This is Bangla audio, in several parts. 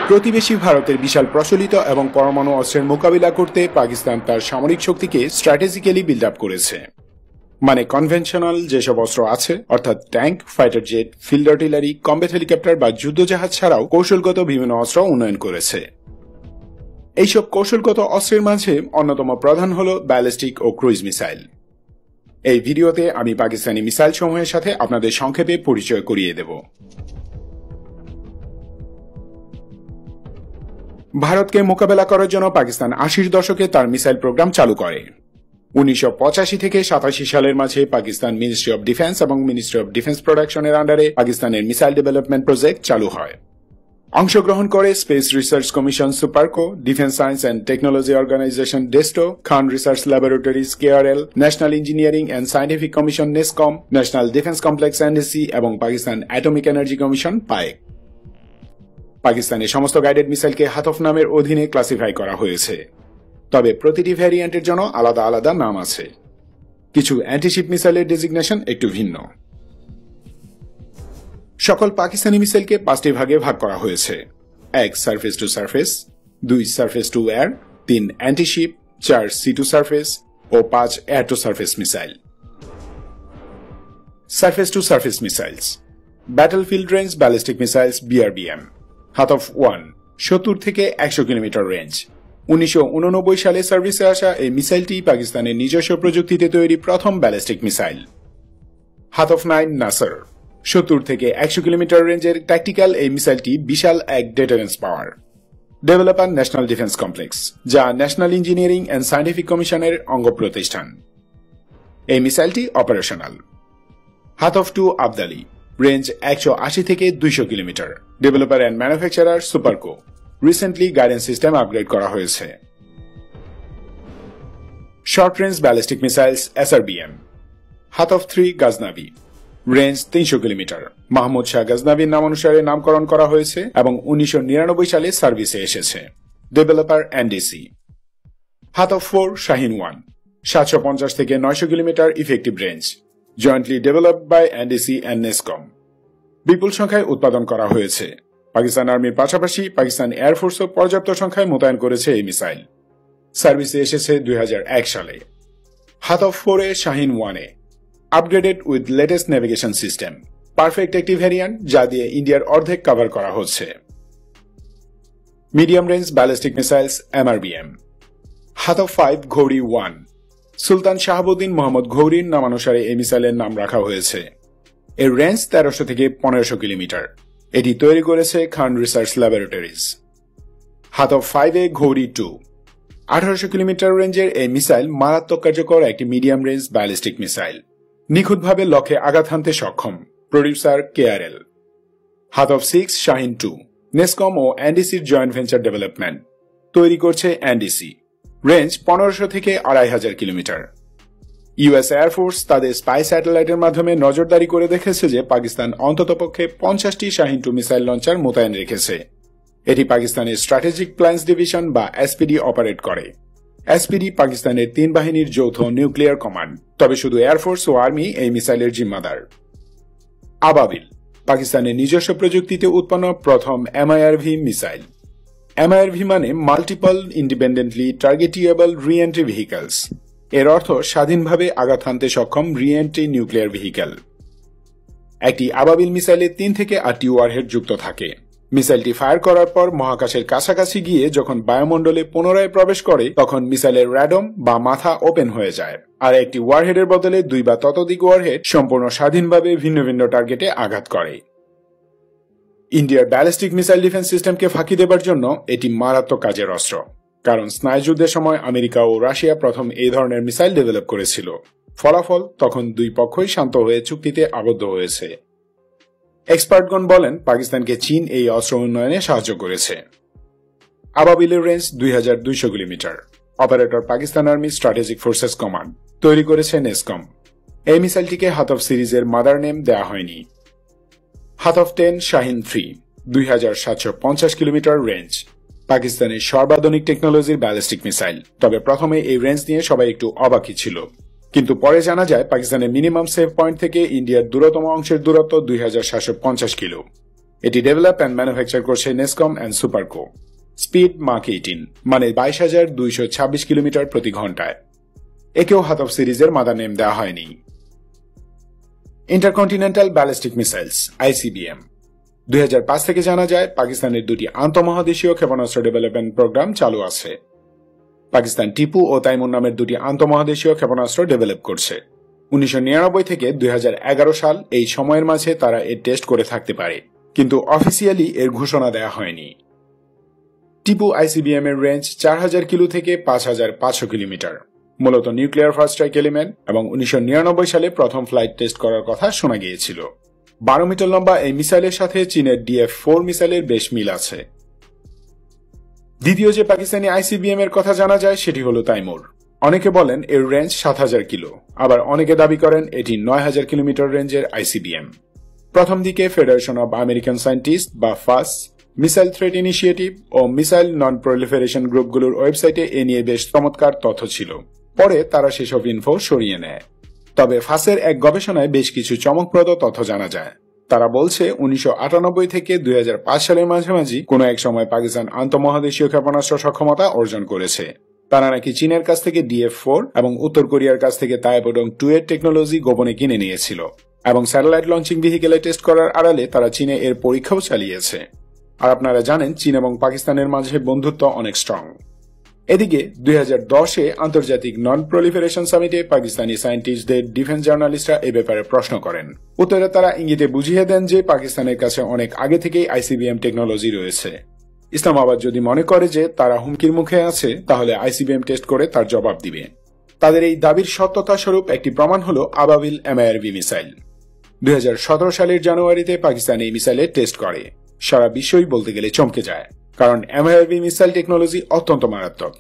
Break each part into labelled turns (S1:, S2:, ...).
S1: প্রতিবেশী ভারতের বিশাল প্রচলিত এবং পরমাণু অস্ত্রের মোকাবিলা করতে পাকিস্তান তার সামরিক শক্তিকে স্ট্র্যাটেজিক্যালি বিল্ড আপ করেছে। মানে কনভেনশনাল যেসব অস্ত্র আছে অর্থাৎ tank, fighter jet, field artillery, combat helicopter বা যুদ্ধজাহাজ ছাড়াও কৌশলগত বিভিন্ন অস্ত্র উন্নয়ন করেছে। এইসব কৌশলগত অস্ত্রের মাঝে অন্যতম প্রধান হল ব্যালিস্টিক ও ক্রুইজ মিসাইল। এই ভিডিওতে আমি পাকিস্তানি মিসাইল সমূহের সাথে আপনাদের সংক্ষেপে পরিচয় করিয়ে দেব। ভারতকে মোকাবেলা করার জন্য পাকিস্তান ৮০ দশকে তার মিসাইল প্রোগ্রাম চালু করে। ১৯৮৫ থেকে ৮৭ সালের মাঝে পাকিস্তান মিনিস্ট্রি অব ডিফেন্স এবং মিনিস্ট্রি অব ডিফেন্স প্রোডাকশনের আন্ডারে পাকিস্তানের মিসাইল ডেভেলপমেন্ট প্রজেক্ট চালু হয়। অংশগ্রহণ করে space research commission SUPARCO, defence science and technology organisation DESTO, Khan research laboratories KRL, national engineering and scientific commission NESCOM, national defence complex NDC এবং Pakistan atomic energy commission PAEC. পাকিস্তানের সমস্ত গাইডেড মিসাইলকে হাতফ নামের অধীনে ক্লাসিফাই করা হয়েছে, তবে প্রতিটি ভ্যারিয়েন্টের জন্য আলাদা আলাদা নাম আছে। কিছু অ্যান্টিশিপ মিসাইলের ডেজিগনেশন একটু ভিন্ন। সকল পাকিস্তানি মিসাইলকে 5টি ভাগে ভাগ করা হয়েছে: 1 surface to surface, 2 surface to air, 3 antiship, 4 sea to surface ও 5 air to surface missile. Surface to surface missiles, battlefield range ballistic missiles BRBM, Hatf 1, 70 থেকে 100 কিলোমিটার রেঞ্জ। 1989 সালে সার্ভিসে আসা এই মিসাইলটি পাকিস্তানের নিজস্ব প্রযুক্তিতে তৈরি প্রথম ব্যালিস্টিক মিসাইল। হাতফ 9 নাসর, 70 থেকে 100 কিলোমিটার রেঞ্জের ট্যাকটিক্যাল এই মিসাইলটি বিশাল এক ডেটারেন্স পাওয়ার। ডেভেলপার ন্যাশনাল ডিফেন্স কমপ্লেক্স, যা ন্যাশনাল ইঞ্জিনিয়ারিং অ্যান্ড সায়েন্টিফিক কমিশনের অঙ্গ প্রতিষ্ঠান। এই মিসাইলটি অপারেশনাল। হাতফ 2 আবদালি, রেঞ্জ 180 থেকে 200 kilometre. Developer and manufacturer SUPARCO. Recently guidance system upgrade করা হয়েছে। Short range ballistic missiles SRBM, Hatf 3 Ghaznavi, range 300 kilometre. Mahmud Shah গাজনাভির নামানুসারে নামকরণ করা হয়েছে এবং 1999 সালে সার্ভিসে এসেছে। Developer NDC। হাতফ 4 শাহিন 1, 750 থেকে 900 kilometre effective range. Jointly developed by NDC and NESCOM. বিপুল সংখ্যায় উৎপাদন করা হয়েছে। পাকিস্তান আর্মির পাশাপাশি পাকিস্তান এয়ারফোর্সও পর্যাপ্ত সংখ্যায় মোতায়েন করেছে এই মিসাইল। সার্ভিসে এসেছে 2001 সালে। Hatf 4 A Shaheen 1 upgraded with latest navigation system, perfect একটি ভ্যারিয়েন্ট যা দিয়ে ইন্ডিয়ার অর্ধেক কভার করা হচ্ছে। Medium range ballistic missiles MRBM, Hatf 5 Ghauri 1, Sultan Shahabuddin Mohammad ঘৌরির নামানুসারে এই মিসাইলের নাম রাখা হয়েছে। এর রেঞ্জ 1300 থেকে 1500 কিলোমিটার। এটি তৈরি করেছে খান রিসার্চ ল্যাবরেটরিজ। হাতফ 5 এ ঘৌরি 2, 1800 কিলোমিটার রেঞ্জের এই মিসাইল মারাত্মক কার্যকর একটি মিডিয়াম রেঞ্জ ব্যালিস্টিক মিসাইল, নিখুঁতভাবে লক্ষ্যে আঘাত হানতে সক্ষম। Producer KRL। হাতফ 6 শাহিন 2, নেসকম ও NDCর জয়েন্ট ভেঞ্চার ডেভেলপমেন্ট, তৈরি করছে NDC। রেঞ্জ 1500 থেকে 2500 কিলোমিটার। US এয়ারফোর্স তাদের স্পাই স্যাটেলাইটের মাধ্যমে নজরদারি করে দেখেছে যে পাকিস্তান অন্ততপক্ষে 50টি শাহিন 2 মিসাইল লঞ্চার মোতায়েন রেখেছে। এটি পাকিস্তানের স্ট্র্যাটেজিক প্ল্যান্স ডিভিশন বা SPD অপারেট করে। SPD পাকিস্তানের 3 বাহিনীর যৌথ নিউক্লিয়ার কমান্ড, তবে শুধু এয়ারফোর্স ও আর্মি এই মিসাইলের জিম্মাদার। আবাবিল, পাকিস্তানের নিজস্ব প্রযুক্তিতে উৎপন্ন প্রথম MIRV মিসাইল। MIRV মানে মাল্টিপল ইন্ডিপেন্ডেন্টলি টার্গেটিয়েবল রি-এন্ট্রি ভেহিকলস। এর অর্থ স্বাধীনভাবে আঘাত হানতে সক্ষম রি-এন্ট্রি নিউক্লিয়ার ভেহিকল। একটি আবাবিল মিসাইলে 3 থেকে 8টি ওয়ারহেড যুক্ত থাকে। মিসাইলটি ফায়ার করার পর মহাকাশের কাছাকাছি গিয়ে যখন বায়ুমণ্ডলে পুনরায় প্রবেশ করে তখন মিসাইলের র্যাডম বা মাথা ওপেন হয়ে যায়, আর একটি ওয়ারহেডের বদলে 2 বা ততোধিক ওয়ারহেড সম্পূর্ণ স্বাধীনভাবে ভিন্ন ভিন্ন টার্গেটে আঘাত করে। ইন্ডিয়ার ব্যালিস্টিক মিসাইল ডিফেন্স সিস্টেমকে ফাঁকি দেবার জন্য এটি মারাত্মক কাজের অস্ত্র, কারণ স্নায়ুযুদ্ধের সময় আমেরিকা ও রাশিয়া প্রথম এই ধরনের মিসাইল ডেভেলপ করেছিল। ফলাফল তখন 2 পক্ষই শান্ত হয়ে চুক্তিতে আবদ্ধ হয়েছে। এক্সপার্টগণ বলেন পাকিস্তানকে চীন এই অস্ত্র উন্নয়নে সাহায্য করেছে। আবাবিলের range 2200 kilometre. Operator Pakistan army strategic forces command, তৈরি করেছে নেসকম। এই মিসাইলটিকে হাতফ সিরিজের মাদার নেম দেয়া হয়নি। Hatf 10 Shaheen 3, 2750 kilometre range. পাকিস্তানের সর্বাধুনিক টেকনোলজির ব্যালিস্টিক মিসাইল, তবে প্রথমে এই রেঞ্জ নিয়ে সবাই একটু অবাকই ছিল। কিন্তু পরে জানা যায় পাকিস্তানের মিনিমাম সেভ পয়েন্ট থেকে ইন্ডিয়ার দূরতম অংশের দূরত্ব 2750 কিলো। এটি ডেভেলপ অ্যান্ড ম্যানুফ্যাকচার করছে নেসকম অ্যান্ড সুপারকো। স্পিড মাক 18 মানে 22,226 কিলোমিটার প্রতি ঘন্টায়। একেও হাতফ সিরিজের মাদা নেম দেওয়া হয়নি। ইন্টারকন্টিনেন্টাল ব্যালিস্টিক মিসাইলস আইসিবিএম 2005 থেকে জানা যায় পাকিস্তানের দুটি আন্তঃমহাদেশীয় ক্ষেপণাস্ত্র ডেভেলপমেন্ট প্রোগ্রাম চালু আছে। পাকিস্তান টিপু ও তাইমুর নামের দুটি আন্তঃমহাদেশীয় ক্ষেপণাস্ত্র ডেভেলপ করছে। 1999 থেকে 2011 সাল এই সময়ের মাঝে তারা এর টেস্ট করে থাকতে পারে, কিন্তু অফিসিয়ালি এর ঘোষণা দেয়া হয়নি। টিপু আইসিবিএম এর রেঞ্জ 4000 কিলো থেকে 5500 কিলোমিটার, মূলত নিউক্লিয়ার ফার্স্ট স্ট্রাইক এলিমেন্ট, এবং 1999 সালে প্রথম ফ্লাইট টেস্ট করার কথা শোনা গিয়েছিল। 12 মিটার লম্বা এই মিসাইলের সাথে চীনের DF-4 মিসাইলের বেশ মিল আছে। দ্বিতীয় যে পাকিস্তানি আইসিবিএম এর কথা জানা যায় সেটি হল তাইমুর। অনেকে বলেন এর রেঞ্জ 7000 কিলো, আবার অনেকে দাবি করেন এটি 9000 কিলোমিটার রেঞ্জের আইসিবিএম। প্রথম দিকে ফেডারেশন অব আমেরিকান সায়েন্টিস্ট বা ফাস, মিসাইল থ্রেট ইনিশিয়েটিভ ও মিসাইল নন প্রলিফারেশন গ্রুপগুলোর ওয়েবসাইটে এ নিয়ে বেশ চমৎকার তথ্য ছিল। পরে তারা সেসব ইনফো সরিয়ে নেয়। তবে ফাসের এক গবেষণায় বেশ কিছু চমকপ্রদ তথ্য জানা যায়। তারা বলছে 1998 থেকে 2005 সালের মাঝামাঝি কোনো এক সময় পাকিস্তান আন্তঃমহাদেশীয় ক্ষেপণাস্ত্র সক্ষমতা অর্জন করেছে। তারা নাকি চীনের কাছ থেকে DF-4 এবং উত্তর কোরিয়ার কাছ থেকে তাইপোডং 2 এর টেকনোলজি গোপনে কিনে নিয়েছিল, এবং স্যাটেলাইট লঞ্চিং ভেহিকেলে টেস্ট করার আড়ালে তারা চীনে এর পরীক্ষাও চালিয়েছে। আর আপনারা জানেন চীন এবং পাকিস্তানের মাঝে বন্ধুত্ব অনেক স্ট্রং। এদিকে 2010-এ আন্তর্জাতিক নন প্রলিফারেশন সামিটে পাকিস্তানি সায়েন্টিস্টদের ডিফেন্স জার্নালিস্টরা এ ব্যাপারে প্রশ্ন করেন। উত্তরে তারা ইঙ্গিতে বুঝিয়ে দেন যে পাকিস্তানের কাছে অনেক আগে থেকেই আইসিবিএম টেকনোলজি রয়েছে। ইসলামাবাদ যদি মনে করে যে তারা হুমকির মুখে আছে, তাহলে আইসিবিএম টেস্ট করে তার জবাব দিবে। তাদের এই দাবির সত্যতা স্বরূপ একটি প্রমাণ হল আবাবিল MIRV মিসাইল। 2017 সালের জানুয়ারিতে পাকিস্তান এই মিসাইলের টেস্ট করে। সারা বিশ্বই বলতে গেলে চমকে যায়, কারণ MIRV মিসাইল টেকনোলজি অত্যন্ত মারাত্মক।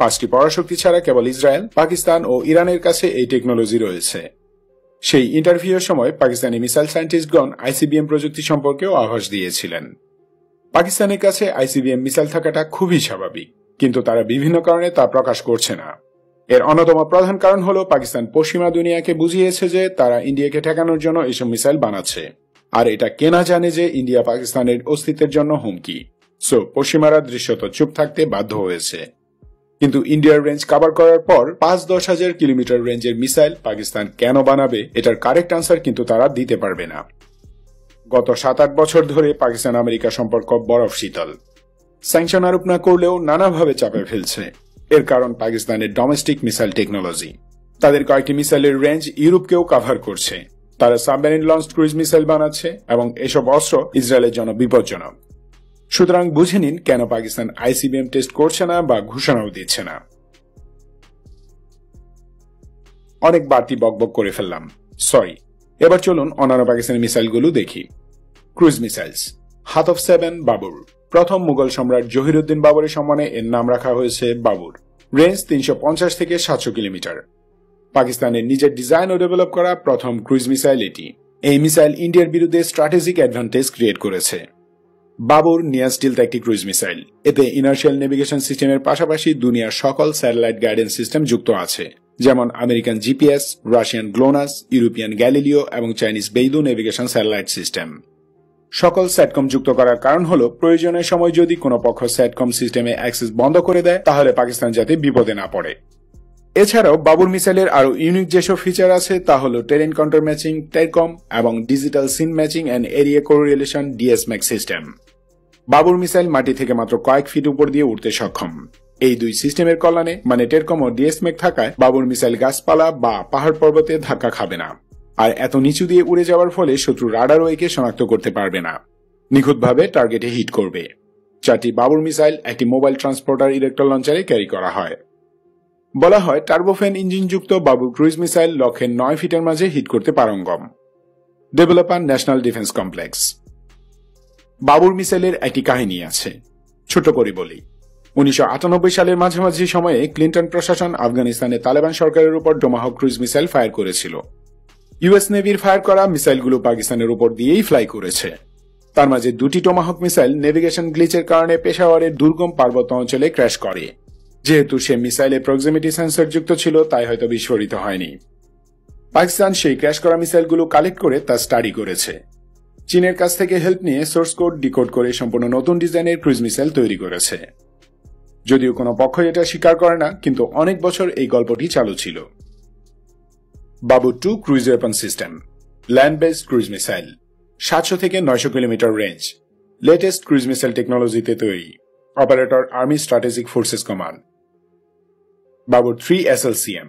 S1: 5টি পরাশক্তি ছাড়া কেবল ইসরায়েল, পাকিস্তান ও ইরানের কাছে এই টেকনোলজি রয়েছে। সেই ইন্টারভিউয়ের সময় পাকিস্তানি মিসাইল সায়েন্টিস্টগণ আইসিবিএম প্রযুক্তি সম্পর্কেও আভাস দিয়েছিলেন। পাকিস্তানের কাছে আইসিবিএম মিসাইল থাকাটা খুবই স্বাভাবিক, কিন্তু তারা বিভিন্ন কারণে তা প্রকাশ করছে না। এর অন্যতম প্রধান কারণ হল পাকিস্তান পশ্চিমা দুনিয়াকে বুঝিয়েছে যে তারা ইন্ডিয়াকে ঠেকানোর জন্য এসব মিসাইল বানাচ্ছে, আর এটা কেনা জানে যে ইন্ডিয়া পাকিস্তানের অস্তিত্বের জন্য হুমকি। সো পশ্চিমারা দৃশ্যত চুপ থাকতে বাধ্য হয়েছে। কিন্তু ইন্ডিয়ার রেঞ্জ কভার করার পর 5-10 হাজার কিলোমিটার রেঞ্জের মিসাইল পাকিস্তান কেন বানাবে, এটার কারেক্ট আনসার কিন্তু তারা দিতে পারবে না। গত 7-8 বছর ধরে পাকিস্তান আমেরিকা সম্পর্ক বরফ শীতল। স্যাংশন আরোপ না করলেও নানাভাবে চাপে ফেলছে। এর কারণ পাকিস্তানের ডোমেস্টিক মিসাইল টেকনোলজি। তাদের কয়েকটি মিসাইলের রেঞ্জ ইউরোপকেও কভার করছে। তারা সাবমেরিন লঞ্চ ক্রুইজ মিসাইল বানাচ্ছে, এবং এসব অস্ত্র ইসরায়েলের জন্য বিপজ্জনক। সুতরাং বুঝে নিন কেন পাকিস্তান আইসিবিএম টেস্ট করছে না বা ঘোষণাও দিচ্ছে না। অনেক বাড়তি বকবক করে ফেললাম, সরি। এবার চলুন অন্যান্য পাকিস্তানি মিসাইলগুলো দেখি। ক্রুজ মিসাইলস হাতফ 7 বাবুর। প্রথম মুঘল সম্রাট জহিরুদ্দিন বাবরের সম্মানে এর নাম রাখা হয়েছে বাবুর। রেঞ্জ 350 থেকে 700 কিলোমিটার। পাকিস্তানের নিজের ডিজাইন ও ডেভেলপ করা প্রথম ক্রুজ মিসাইল এটি। এই মিসাইল ইন্ডিয়ার বিরুদ্ধে স্ট্র্যাটেজিক অ্যাডভান্টেজ ক্রিয়েট করেছে। বাবুর নিয়াস্টিলথ একটি ক্রুজ মিসাইল। এতে ইনার্শিয়াল নেভিগেশন সিস্টেমের পাশাপাশি দুনিয়ার সকল স্যাটেলাইট গাইডেন্স সিস্টেম যুক্ত আছে, যেমন American GPS, Russian GLONASS, European Galileo এবং Chinese BeiDou navigation satellite system. সকল স্যাটকম যুক্ত করার কারণ হল প্রয়োজনের সময় যদি কোনো পক্ষ স্যাটকম সিস্টেমে অ্যাক্সেস বন্ধ করে দেয়, তাহলে পাকিস্তান যাতে বিপদে না পড়ে। এছাড়াও বাবুর মিসাইলের আরো ইউনিক যেসব ফিচার আছে তা হল টেরেন কাউন্টার ম্যাচিং, টেরকম এবং digital scene matching and area correlation DSMAC system. Babur missile মাটি থেকে মাত্র কয়েক ফিট উপর দিয়ে উঠতে সক্ষম। এই দুই সিস্টেমের কল্যাণে মানে টেরকম ও DSMAC থাকায় বাবুর মিসাইল গাছপালা বা পাহাড় পর্বতে ধাক্কা খাবে না, আর এত নিচু দিয়ে উড়ে যাওয়ার ফলে শত্রু রাডারও একে শনাক্ত করতে পারবে না। নিখুঁতভাবে টার্গেটে হিট করবে। 4টি বাবুর মিসাইল একটি মোবাইল ট্রান্সপোর্টার ইলেকট্রন লঞ্চারে ক্যারি করা হয়। বলা হয় টার্বোফ্যান ইঞ্জিনযুক্ত বাবুর ক্রুইজ মিসাইল লক্ষ্যের 9 ফিটের মাঝে হিট করতে পারঙ্গম। Developer national defence complex. Babur মিসাইলের একটি কাহিনী আছে, ছোট করে বলি। 1998 সালের মাঝামাঝি সময়ে ক্লিন্টন প্রশাসন আফগানিস্তানে তালেবান সরকারের উপর টোমাহক ক্রুইজ মিসাইল ফায়ার করেছিল। ইউএস নেভির ফায়ার করা মিসাইলগুলো পাকিস্তানের উপর দিয়েই ফ্লাই করেছে। তার মাঝে 2টি টোমাহক মিসাইল নেভিগেশন গ্লিচের কারণে পেশাওয়ারের দুর্গম পার্বত্য অঞ্চলে ক্র্যাশ করে। যেহেতু সে মিসাইলে প্রক্সিমিটি সেন্সর যুক্ত ছিল, তাই হয়তো বিস্ফোরিত হয়নি। পাকিস্তান সেই ক্র্যাশ করা মিসাইলগুলো কালেক্ট করে তা স্টাডি করেছে। চীনের কাছ থেকে হেল্প নিয়ে সোর্স কোড ডিকোড করে সম্পূর্ণ নতুন ডিজাইনের ক্রুজ মিসাইল তৈরি করেছে। যদিও কোনো পক্ষ এটা স্বীকার করে না, কিন্তু অনেক বছর এই গল্পটি চালু ছিল। Babur cruise weapon system, land based cruise missile, 700 থেকে 900 kilometre range, latest cruise missile টেকনোলজিতে তৈরি, operator army strategic forces command. Babur SLCM,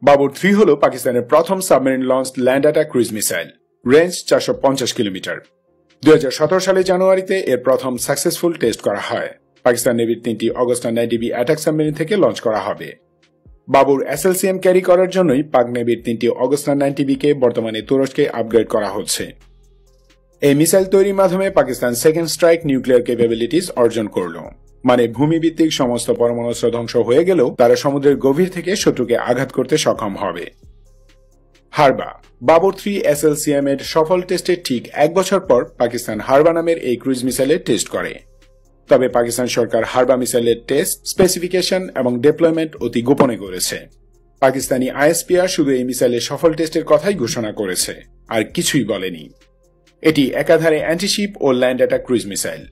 S1: Babur হল পাকিস্তানের প্রথম submarine launched land attack cruise missile, range 450 kilometre. 2017 সালে জানুয়ারিতে এর প্রথম সাকসেসফুল টেস্ট করা হয়। পাকিস্তান নেভির 3টি অগাস্টা 90B অ্যাটাক সাবমেরিন থেকে লঞ্চ করা হবে। বাবর SLCM ক্যারি করার জন্যই পাক নেভির 3টি অগাস্টা 90B কে বর্তমানে তুরস্কে আপগ্রেড করা হচ্ছে। এই মিসাইল তৈরির মাধ্যমে Pakistan second strike nuclear capabilities অর্জন করল, মানে ভূমিভিত্তিক সমস্ত পরমাণুস্ত্র ধ্বংস হয়ে গেলেও তারা সমুদ্রের গভীর থেকে শত্রুকে আঘাত করতে সক্ষম হবে। হারবা, বাবর-3 SLCM এর সফল টেস্টের ঠিক 1 বছর পর পাকিস্তান হারবা নামের এই ক্রুজ মিসাইলের টেস্ট করে। তবে পাকিস্তান সরকার হারবা মিসাইলের টেস্ট, স্পেসিফিকেশন এবং ডিপ্লয়মেন্ট অতি গোপনে করেছে। পাকিস্তানি ISPR শুধু এই মিসাইলের সফল টেস্টের কথাই ঘোষণা করেছে, আর কিছুই বলেনি। এটি একাধারে অ্যান্টিশিপ ও ল্যান্ড অ্যাটাক ক্রুজ মিসাইল।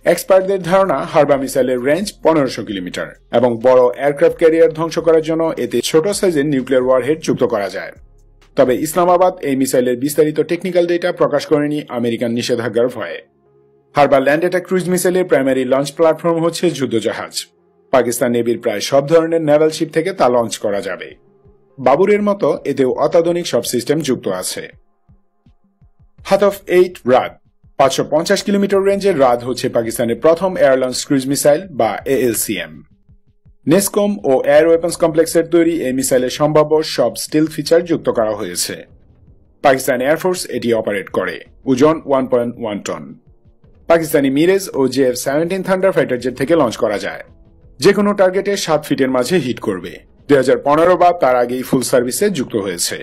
S1: এক্সপার্টদের ধারণা হারবা মিসাইলের রেঞ্জ 1500 কিলোমিটার এবং বড় এয়ারক্রাফট ক্যারিয়ার ধ্বংস করার জন্য এতে ছোট সাইজের নিউক্লিয়ার ওয়ারহেড যুক্ত করা যায়। তবে ইসলামাবাদ এই মিসাইলের বিস্তারিত টেকনিক্যাল ডেটা প্রকাশ করেনি আমেরিকান নিষেধাজ্ঞার ভয়ে। হারবা ল্যান্ড অ্যাটাক ক্রুজ মিসাইলের প্রাইমারি লঞ্চ প্ল্যাটফর্ম হচ্ছে যুদ্ধজাহাজ। পাকিস্তান নেভির প্রায় সব ধরনের নেভাল শিপ থেকে তা লঞ্চ করা যাবে। বাবরের মতো এতেও অত্যাধুনিক সব সিস্টেম যুক্ত আছে। হাতফ-8 রাদ, 550 কিলোমিটার রেঞ্জের রাদ হচ্ছে পাকিস্তানের প্রথম এয়ার লঞ্চ ক্রুজ মিসাইল বা ALCM। নেসকম ও এয়ার ওয়েপন্স কমপ্লেক্সের তৈরি এই মিসাইলের সম্ভাব্য সব স্টিল ফিচার যুক্ত করা হয়েছে। পাকিস্তান এয়ারফোর্স এটি অপারেট করে। ওজন 1.1 টন। পাকিস্তানি মিরেজ ও JF-17 থান্ডার ফাইটার জেট থেকে লঞ্চ করা যায়। যে কোনো টার্গেটে 7 ফিটের মাঝে হিট করবে। 2015 বা তার আগেই ফুল সার্ভিসে যুক্ত হয়েছে।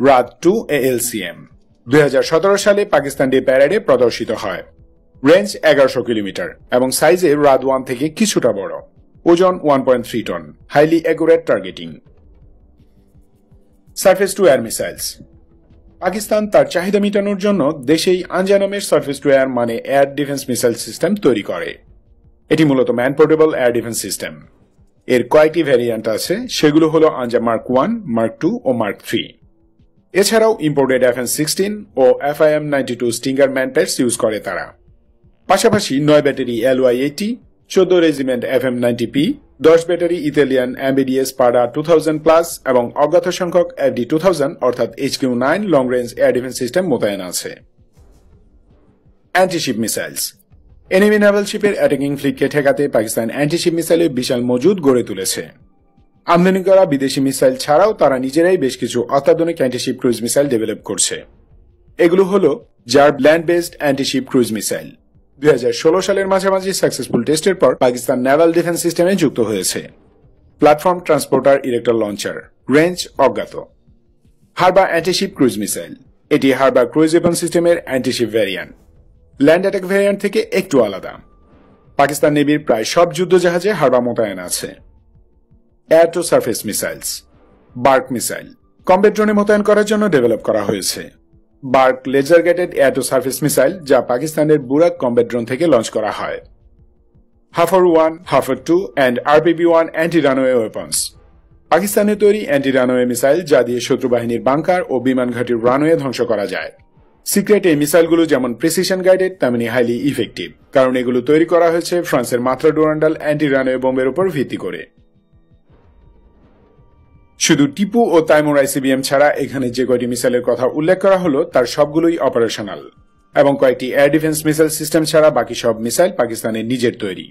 S1: রাদ-2 ALCM 2017 সালে পাকিস্তান ডে প্যারেডে প্রদর্শিত হয়। রেঞ্জ 1100 কিলোমিটার এবং সাইজে রাদ-1 থেকে কিছুটা বড়। ওজন 1.3 টন। Highly accurate targeting. Surface to air missiles, Pakistan তার চাহিদা মেটানোর জন্য দেশেই আঞ্জা নামের সারফেস টু এয়ার মানে এয়ার ডিফেন্স মিসাইল সিস্টেম তৈরি করে। এটি মূলত man portable air defence system. এর কয়েকটি ভ্যারিয়েন্ট আছে, সেগুলো হলো আঞ্জা মার্ক 1, মার্ক 2 ও মার্ক 3। এছাড়াও ইম্পোর্টেড FN-16 ও FIM-92 স্টিঙ্গার ম্যানপ্যাডস ইউজ করে তারা। পাশাপাশি 9 battery LY-80, 14 regiment FM-90P, 10 battery Italian অ্যাম্বিডিএস পাডা 2000+ এবং অজ্ঞাত সংখ্যক FD-2000 অর্থাৎ HQ-9 long range air defence system মোতায়েন আছে। অ্যান্টিশিপ মিসাইলস, এনিমি নেভাল শিপের অ্যাটাকিং ফ্লিটকে ঠেকাতে পাকিস্তান অ্যান্টিশিপ মিসাইলের বিশাল মজুদ গড়ে তুলেছে। আমদানি করা বিদেশি মিসাইল ছাড়াও তারা নিজেরাই বেশ কিছু অত্যাধুনিক অ্যান্টিশিপ ক্রুজ মিসাইল ডেভেলপ করছে। এগুলো হলো Zarb land based antiship cruise missile. 2016 সালের মাঝামাঝি সাকসেসফুল টেস্টের পর পাকিস্তান নেভাল ডিফেন্স সিস্টেমে যুক্ত হয়েছে। Platform transporter erector launcher, range অজ্ঞাত। হারবা অ্যান্টিশিপ ক্রুজ মিসাইল, এটি হারবা ক্রুজ ওয়েপন সিস্টেমের antiship variant. Land attack variant থেকে একটু আলাদা। পাকিস্তান নেভির প্রায় সব যুদ্ধজাহাজে হারবা মোতায়েন আছে। Air to surface missiles, Barq missile combat ড্রোনে মোতায়েন করার জন্য ডেভেলপ করা হয়েছে। Barq laser guided air to surface missile যা পাকিস্তানের বুরাক কমব্যাট ড্রোন থেকে লঞ্চ করা হয়। Hafr, Hafr and RPG-1 anti runway weapons, পাকিস্তানের তৈরি অ্যান্টি রানওয়ে মিসাইল যা দিয়ে শত্রু বাহিনীর বাংকার ও বিমান ঘাঁটির রানওয়ে ধ্বংস করা যায়। সিক্রেট এই মিসাইলগুলো যেমন প্রিসিশন গাইডেড তেমনি হাইলি ইফেক্টিভ, কারণ এগুলো তৈরি করা হয়েছে ফ্রান্সের মাত্রা ডুরান্ডাল অ্যান্টি রানওয়ে বোম্বের উপর ভিত্তি করে। শুধু টিপু ও তাইমুর ICBM ছাড়া এখানে যে কয়টি মিসাইলের কথা উল্লেখ করা হলো তার সবগুলোই অপারেশনাল এবং কয়েকটি এয়ার ডিফেন্স মিসাইল সিস্টেম ছাড়া বাকি সব মিসাইল পাকিস্তানের নিজের তৈরি।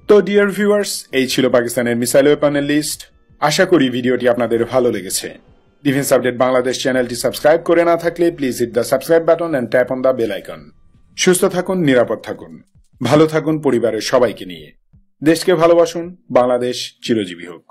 S1: তো ডিয়ার ভিউয়ার্স, এই ছিল পাকিস্তানের মিসাইল ওয়েপনের লিস্ট। আশা করি ভিডিওটি আপনাদের ভালো লেগেছে। ডিফেন্স আপডেট বাংলাদেশ চ্যানেলটি সাবস্ক্রাইব করে না থাকলে please hit the subscribe button and tap on the bell icon. সুস্থ থাকুন, নিরাপদ থাকুন, ভালো থাকুন পরিবারের সবাইকে নিয়ে। দেশকে ভালোবাসুন। বাংলাদেশ চিরজীবী হোক।